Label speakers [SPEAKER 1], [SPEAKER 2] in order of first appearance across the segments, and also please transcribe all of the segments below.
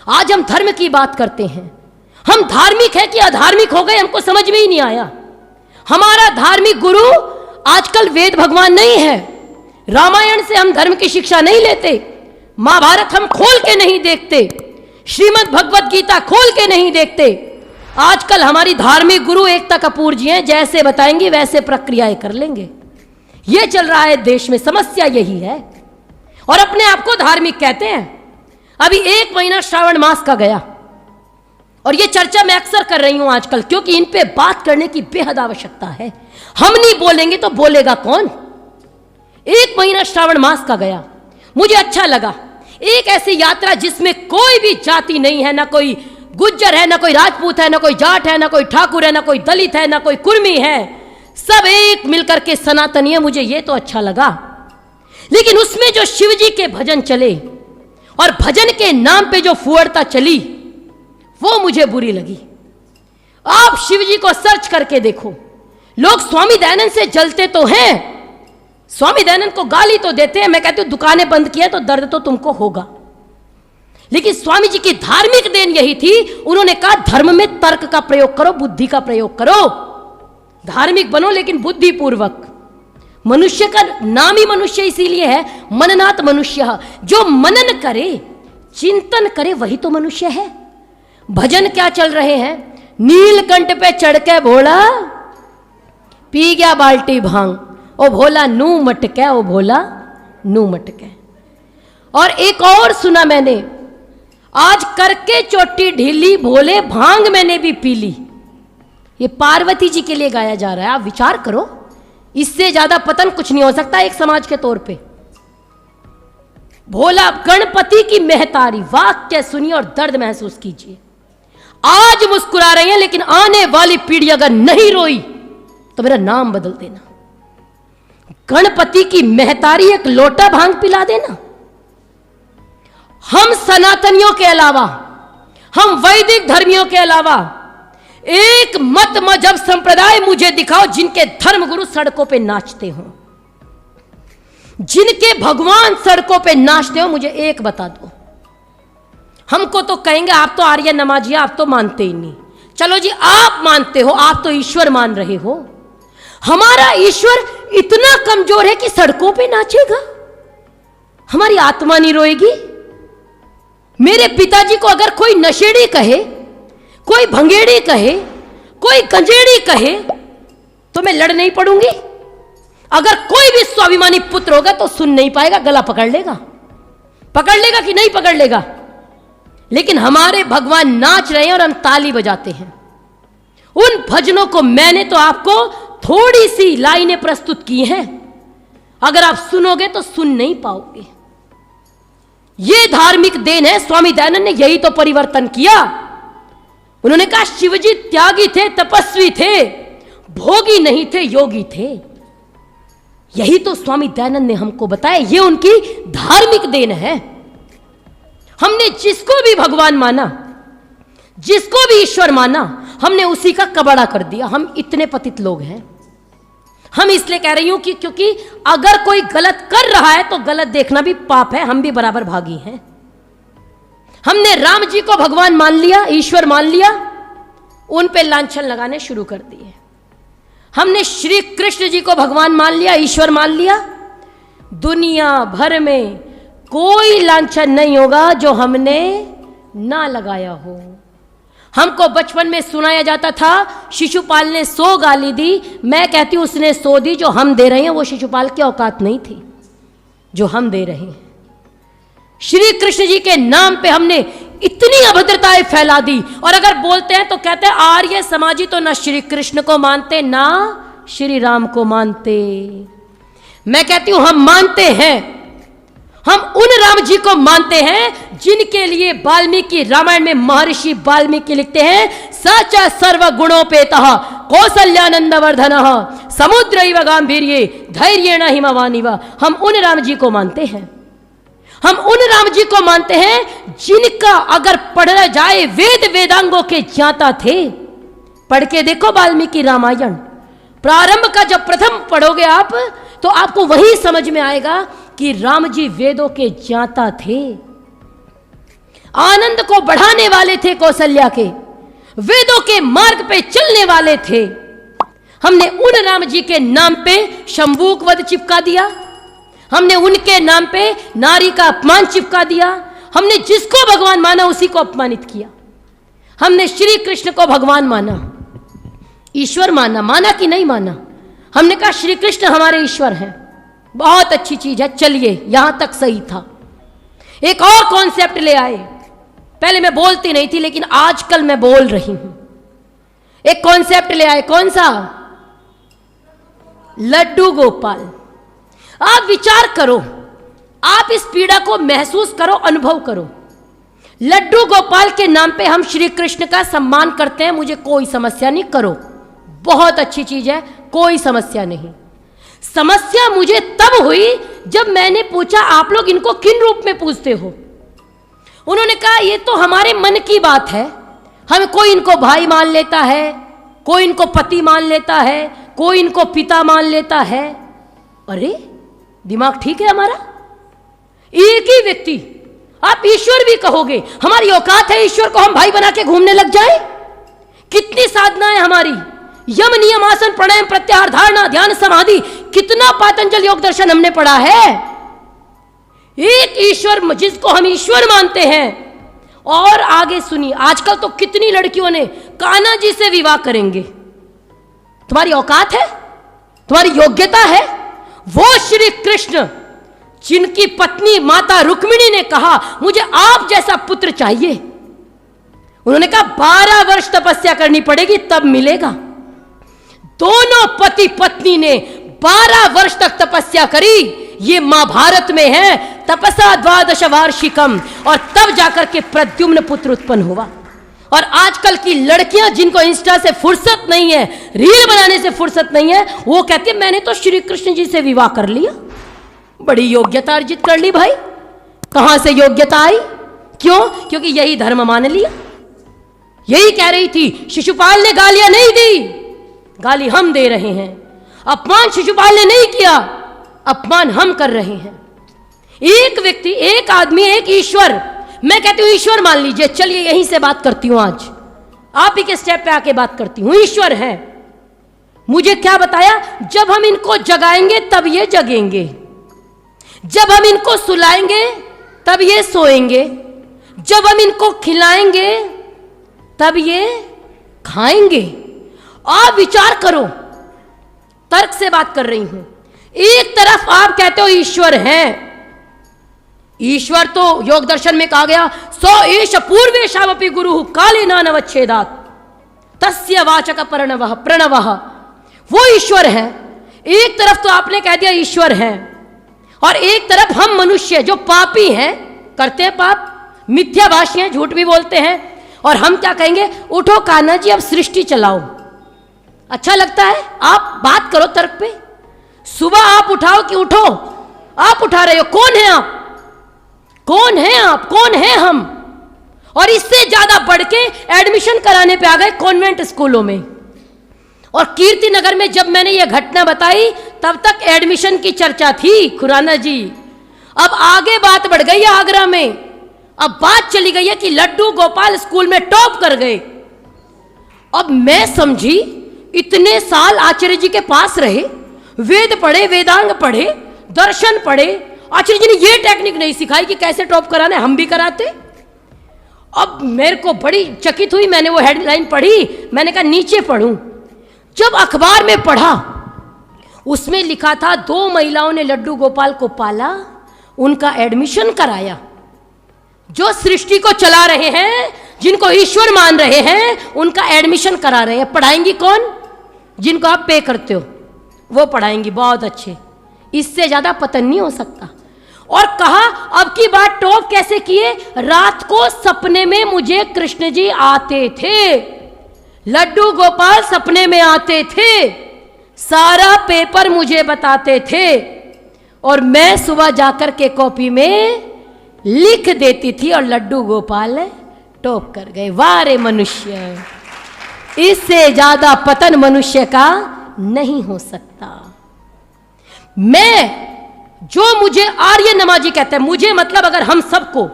[SPEAKER 1] आज हम धर्म की बात करते हैं। हम धार्मिक है कि अधार्मिक हो गए, हमको समझ में ही नहीं आया। हमारा धार्मिक गुरु आजकल वेद भगवान नहीं है। रामायण से हम धर्म की शिक्षा नहीं लेते, महाभारत हम खोल के नहीं देखते, श्रीमद् भगवत गीता खोल के नहीं देखते। आजकल हमारी धार्मिक गुरु एकता कपूर जी हैं, जैसे बताएंगे वैसे प्रक्रियाएं कर लेंगे। ये चल रहा है देश में, समस्या यही है। और अपने आप को धार्मिक कहते हैं। अभी 1 महीना श्रावण मास का गया और ये चर्चा मैं अक्सर कर रही हूं आजकल, क्योंकि इन पे बात करने की बेहद आवश्यकता है। हम नहीं बोलेंगे तो बोलेगा कौन। 1 महीना श्रावण मास का गया, मुझे अच्छा लगा। एक ऐसी यात्रा जिसमें कोई भी जाति नहीं है, ना कोई गुज्जर है, ना कोई राजपूत है, ना कोई जाट है, ना कोई ठाकुर है, ना कोई दलित है, ना कोई कुर्मी है, सब एक मिलकर के सनातनी है। मुझे ये तो अच्छा लगा। लेकिन उसमें जो शिव जी के भजन चले और भजन के नाम पे जो फुहड़ता चली, वो मुझे बुरी लगी। आप शिव जी को सर्च करके देखो, लोग स्वामी दयानंद से जलते तो हैं, स्वामी दयानंद को गाली तो देते हैं। मैं कहती हूं दुकानें बंद किया तो दर्द तो तुमको होगा। लेकिन स्वामी जी की धार्मिक देन यही थी, उन्होंने कहा धर्म में तर्क का प्रयोग करो, बुद्धि का प्रयोग करो, धार्मिक बनो लेकिन बुद्धि पूर्वक। मनुष्य का नाम ही मनुष्य इसीलिए है, मननात् मनुष्य। जो मनन करे, चिंतन करे, वही तो मनुष्य है। भजन क्या चल रहे हैं, नीलकंठ पे चढ़ के भोला पी गया बाल्टी भांग, ओ भोला नू मटके, ओ भोला नू मटके। और एक और सुना मैंने, आज करके चोटी ढीली, भोले भांग मैंने भी पी ली। ये पार्वती जी के लिए गाया जा रहा है। आप विचार करो, इससे ज्यादा पतन कुछ नहीं हो सकता एक समाज के तौर पे। भोला गणपति की महतारी, वाक्य सुनिए और दर्द महसूस कीजिए। आज मुस्कुरा रही है, लेकिन आने वाली पीढ़ी अगर नहीं रोई तो मेरा नाम बदल देना। गणपति की महतारी एक लोटा भांग पिला देना। हम सनातनियों के अलावा, हम वैदिक धर्मियों के अलावा एक मत मजहब संप्रदाय मुझे दिखाओ जिनके धर्मगुरु सड़कों पे नाचते हो, जिनके भगवान सड़कों पे नाचते हो, मुझे एक बता दो। हमको तो कहेंगे आप तो आर्य नमाजी, आप तो मानते ही नहीं। चलो जी, आप मानते हो, आप तो ईश्वर मान रहे हो। हमारा ईश्वर इतना कमजोर है कि सड़कों पे नाचेगा, हमारी आत्मा नहीं रोएगी। मेरे पिताजी को अगर कोई नशेड़ी कहे, कोई भंगेड़ी कहे, कोई गंजेड़ी कहे, तो मैं लड़ नहीं पड़ूंगी। अगर कोई भी स्वाभिमानी पुत्र होगा तो सुन नहीं पाएगा, गला पकड़ लेगा। पकड़ लेगा कि नहीं पकड़ लेगा? लेकिन हमारे भगवान नाच रहे हैं और हम ताली बजाते हैं। उन भजनों को मैंने तो आपको थोड़ी सी लाइनें प्रस्तुत की हैं, अगर आप सुनोगे तो सुन नहीं पाओगे। यह धार्मिक देन है। स्वामी दयानंद ने यही तो परिवर्तन किया। उन्होंने कहा शिवजी त्यागी थे, तपस्वी थे, भोगी नहीं थे, योगी थे। यही तो स्वामी दयानंद ने हमको बताया, ये उनकी धार्मिक देन है। हमने जिसको भी भगवान माना, जिसको भी ईश्वर माना, हमने उसी का कबाड़ा कर दिया। हम इतने पतित लोग हैं। हम इसलिए कह रही हूं कि क्योंकि अगर कोई गलत कर रहा है तो गलत देखना भी पाप है, हम भी बराबर भागी हैं। हमने राम जी को भगवान मान लिया, ईश्वर मान लिया, उन पे लांछन लगाने शुरू कर दिए। हमने श्री कृष्ण जी को भगवान मान लिया, ईश्वर मान लिया। दुनिया भर में कोई लांछन नहीं होगा जो हमने ना लगाया हो। हमको बचपन में सुनाया जाता था शिशुपाल ने 100 गाली दी। मैं कहती हूं उसने 100 दी, जो हम दे रहे हैं वो शिशुपाल की औकात नहीं थी जो हम दे रहे हैं। श्री कृष्ण जी के नाम पे हमने इतनी अभद्रताएं फैला दी, और अगर बोलते हैं तो कहते हैं आर्य समाजी तो ना श्री कृष्ण को मानते ना श्री राम को मानते। मैं कहती हूं हम मानते हैं, हम उन राम जी को मानते हैं जिनके लिए वाल्मीकि रामायण में महर्षि वाल्मीकि लिखते हैं सच सर्व गुणोपेतः कौसल्यानंद वर्धनः समुद्रैव गांभीर्ये धैर्येण हिमवानिव। हम उन राम जी को मानते हैं। हम उन राम जी को मानते हैं जिनका अगर पढ़ा जाए वेद वेदांगों के ज्ञाता थे। पढ़ के देखो वाल्मीकि रामायण, प्रारंभ का जब प्रथम पढ़ोगे आप तो आपको वही समझ में आएगा कि राम जी वेदों के ज्ञाता थे। आनंद को बढ़ाने वाले थे कौशल्या के, वेदों के मार्ग पे चलने वाले थे। हमने उन राम जी के नाम पे शंभूक वध चिपका दिया, हमने उनके नाम पे नारी का अपमान चिपका दिया, हमने जिसको भगवान माना उसी को अपमानित किया। हमने श्री कृष्ण को भगवान माना, ईश्वर माना कि नहीं माना? हमने कहा श्री कृष्ण हमारे ईश्वर हैं। बहुत अच्छी चीज है, चलिए यहां तक सही था। एक और कॉन्सेप्ट ले आए, पहले मैं बोलती नहीं थी लेकिन आजकल मैं बोल रही हूं। एक कॉन्सेप्ट ले आए, कौन सा? लड्डू गोपाल। आप विचार करो, आप इस पीड़ा को महसूस करो, अनुभव करो। लड्डू गोपाल के नाम पे हम श्री कृष्ण का सम्मान करते हैं, मुझे कोई समस्या नहीं, करो, बहुत अच्छी चीज है, कोई समस्या नहीं। समस्या मुझे तब हुई जब मैंने पूछा आप लोग इनको किन रूप में पूजते हो? उन्होंने कहा ये तो हमारे मन की बात है, हम कोई इनको भाई मान लेता है, कोई इनको पति मान लेता है, कोई इनको पिता मान लेता है। अरे दिमाग ठीक है हमारा? एक ही व्यक्ति, आप ईश्वर भी कहोगे, हमारी औकात है ईश्वर को हम भाई बना के घूमने लग जाए? कितनी साधना है हमारी, यम नियम आसन प्राणायाम प्रत्याहार धारणा ध्यान समाधि, कितना पातंजल योग दर्शन हमने पढ़ा है। एक ईश्वर जिसको हम ईश्वर मानते हैं। और आगे सुनिए, आजकल तो कितनी लड़कियों ने कान्हा जी से विवाह करेंगे। तुम्हारी औकात है, तुम्हारी योग्यता है? वो श्री कृष्ण जिनकी पत्नी माता रुक्मिणी ने कहा मुझे आप जैसा पुत्र चाहिए, उन्होंने कहा 12 वर्ष तपस्या करनी पड़ेगी तब मिलेगा। दोनों पति पत्नी ने 12 वर्ष तक तपस्या करी, ये महाभारत में है, तपसा 12 वार्षिकम, और तब जाकर के प्रद्युम्न पुत्र उत्पन्न हुआ। और आजकल की लड़कियां जिनको इंस्टा से फुर्सत नहीं है, रील बनाने से फुर्सत नहीं है, वो कहती है मैंने तो श्री कृष्ण जी से विवाह कर लिया, बड़ी योग्यता अर्जित कर ली। भाई कहां से योग्यता आई? क्यों? क्योंकि यही धर्म मान लिया। यही कह रही थी, शिशुपाल ने गालियां नहीं दी, गाली हम दे रहे हैं। अपमान शिशुपाल ने नहीं किया, अपमान हम कर रहे हैं। एक व्यक्ति, एक आदमी, एक ईश्वर। मैं कहती हूं ईश्वर मान लीजिए, चलिए यहीं से बात करती हूं, आज आप ही के स्टेप पे आके बात करती हूं। ईश्वर है, मुझे क्या बताया? जब हम इनको जगाएंगे तब ये जगेंगे, जब हम इनको सुलाएंगे तब ये सोएंगे, जब हम इनको खिलाएंगे तब ये खाएंगे। आप विचार करो, तर्क से बात कर रही हूं। एक तरफ आप कहते हो ईश्वर है, ईश्वर तो योग दर्शन में कहा गया सो एष पूर्वेशावपि गुरु कालेना नवच्छेदात् तस्य वाचक प्रणवः प्रणवः, वो ईश्वर है। एक तरफ तो आपने कह दिया ईश्वर है, और एक तरफ हम मनुष्य जो पापी हैं, करते हैं पाप, मिथ्याभाषी हैं, झूठ भी बोलते हैं, और हम क्या कहेंगे? उठो कान्हा जी अब सृष्टि चलाओ। अच्छा लगता है? आप बात करो तर्क पे। सुबह आप उठाओ कि उठो, आप उठा रहे हो। कौन है आप? कौन है आप? कौन है हम? और इससे ज्यादा बढ़ के एडमिशन कराने पे आ गए कॉन्वेंट स्कूलों में। और कीर्ति नगर में जब मैंने यह घटना बताई तब तक एडमिशन की चर्चा थी, खुराना जी। अब आगे बात बढ़ गई है आगरा में, अब बात चली गई है कि लड्डू गोपाल स्कूल में टॉप कर गए। अब मैं समझी, इतने साल आचार्य जी के पास रहे, वेद पढ़े, वेदांग पढ़े, दर्शन पढ़े, आचार्य जी ने ये टेक्निक नहीं सिखाई कि कैसे टॉप कराना है, हम भी कराते। अब मेरे को बड़ी चकित हुई, मैंने वो हेडलाइन पढ़ी, मैंने कहा नीचे पढ़ूं। जब अखबार में पढ़ा, उसमें लिखा था 2 महिलाओं ने लड्डू गोपाल को पाला, उनका एडमिशन कराया। जो सृष्टि को चला रहे हैं, जिनको ईश्वर मान रहे हैं, उनका एडमिशन करा रहे हैं। पढ़ाएंगी कौन? जिनको आप पे करते हो वो पढ़ाएंगी, बहुत अच्छे। इससे ज्यादा पतन नहीं हो सकता। और कहा अब की बात टॉप कैसे किए? रात को सपने में मुझे कृष्ण जी आते थे, लड्डू गोपाल सपने में आते थे, सारा पेपर मुझे बताते थे, और मैं सुबह जाकर के कॉपी में लिख देती थी, और लड्डू गोपाल टॉप कर गए। वाह रे मनुष्य, इससे ज्यादा पतन मनुष्य का नहीं हो सकता। मैं, जो मुझे आर्य नमाजी कहते हैं, मुझे मतलब अगर हम सबको,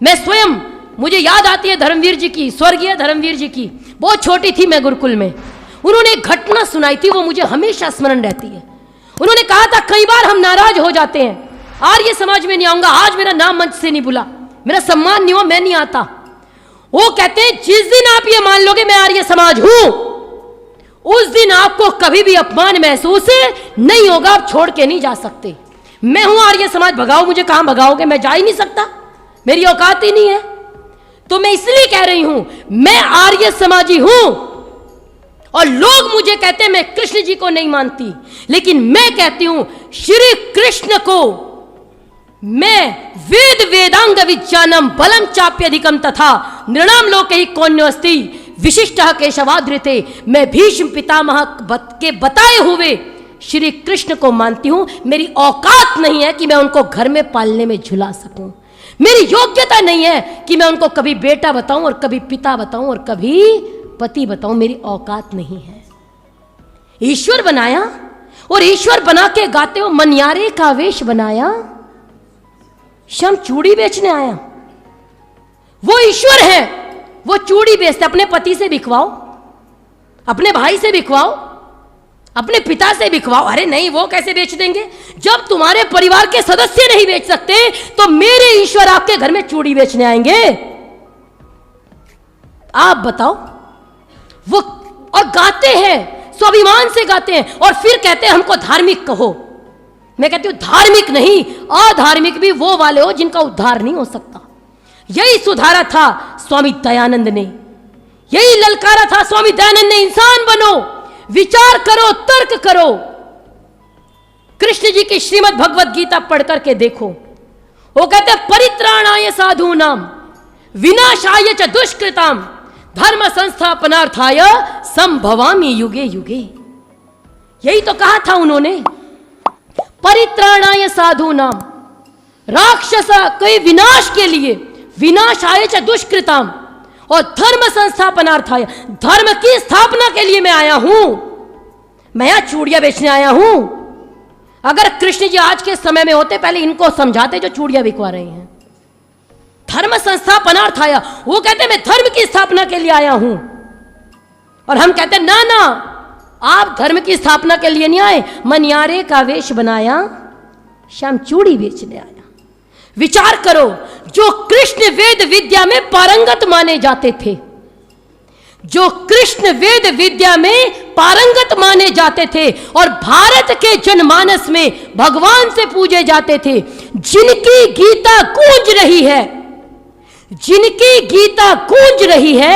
[SPEAKER 1] मैं स्वयं मुझे याद आती है धर्मवीर जी की, स्वर्गीय धर्मवीर जी की। बहुत छोटी थी मैं गुरुकुल में, उन्होंने एक घटना सुनाई थी, वो मुझे हमेशा स्मरण रहती है। उन्होंने कहा था कई बार हम नाराज हो जाते हैं, आर्य समाज में नहीं आऊंगा, आज मेरा नाम मंच से नहीं बुला, मेरा सम्मान नहीं हुआ, मैं नहीं आता। वो कहते हैं जिस दिन आप ये मान लोगे मैं आर्य समाज हूं, उस दिन आपको कभी भी अपमान महसूस नहीं होगा, आप छोड़ के नहीं जा सकते। मैं हूं आर्य समाज, भगाओ मुझे, कहां भगाओगे, मैं जा ही नहीं सकता, मेरी औकात ही नहीं है। तो मैं इसलिए कह रही हूं मैं आर्य समाजी हूं, और लोग मुझे कहते हैं मैं कृष्ण जी को नहीं मानती, लेकिन मैं कहती हूं श्री कृष्ण को मैं वेद वेदांग विज्ञानम बलम चाप्यधिकम तथा नृणाम लोके ही कौन्योस्ति विशिष्टः केशवादृते, मैं भीष्म पितामह के बताए हुए श्री कृष्ण को मानती हूं। मेरी औकात नहीं है कि मैं उनको घर में पालने में झुला सकूं, मेरी योग्यता नहीं है कि मैं उनको कभी बेटा बताऊं और कभी पिता बताऊं और कभी पति बताऊं, मेरी औकात नहीं है। ईश्वर बनाया और ईश्वर बना के गाते हो मनियारे का वेश बनाया, शम चूड़ी बेचने आया। वो ईश्वर है, वो चूड़ी बेचते, अपने पति से बिकवाओ, अपने भाई से बिकवाओ, अपने पिता से बिकवाओ। अरे नहीं, वो कैसे बेच देंगे? जब तुम्हारे परिवार के सदस्य नहीं बेच सकते तो मेरे ईश्वर आपके घर में चूड़ी बेचने आएंगे? आप बताओ। वो और गाते हैं, स्वाभिमान से गाते हैं, और फिर कहते हैं हमको धार्मिक कहो। मैं कहती हूं धार्मिक नहीं, अधार्मिक भी वो वाले हो जिनका उद्धार नहीं हो सकता। यही सुधारा था स्वामी दयानंद ने, यही ललकारा था स्वामी दयानंद ने, इंसान बनो, विचार करो, तर्क करो। कृष्ण जी की श्रीमद् भगवत गीता पढ़ करके देखो, वो कहते हैं परित्राणाय साधूनाम विनाशाय च दुष्कृताम धर्म संस्थापनार्थाय संभवामि युगे युगे। यही तो कहा था उन्होंने, परित्राणाय साधूनाम, राक्षस के विनाश के लिए, विनाशाय च दुष्कृताम, और धर्म संस्थापनार्थाय, धर्म की स्थापना के लिए मैं आया हूं। मैं यहां चूड़ियां बेचने आया हूं। अगर कृष्ण जी आज के समय में होते, पहले इनको समझाते जो चूड़ियां बिकवा रहे हैं। धर्म संस्थापनार्थाय, वो कहते मैं धर्म की स्थापना के लिए आया हूं, और हम कहते ना ना, आप धर्म की स्थापना के लिए नहीं आए, मनियारे का वेश बनाया, शाम चूड़ी बेचने आया। विचार करो, जो कृष्ण वेद विद्या में पारंगत माने जाते थे, जो कृष्ण वेद विद्या में पारंगत माने जाते थे और भारत के जनमानस में भगवान से पूजे जाते थे, जिनकी गीता गूंज रही है, जिनकी गीता गूंज रही है,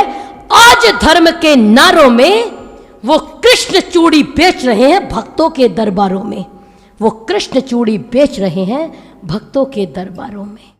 [SPEAKER 1] आज धर्म के नारों में वो कृष्ण चूड़ी बेच रहे हैं भक्तों के दरबारों में, वो कृष्ण चूड़ी बेच रहे हैं भक्तों के दरबारों में।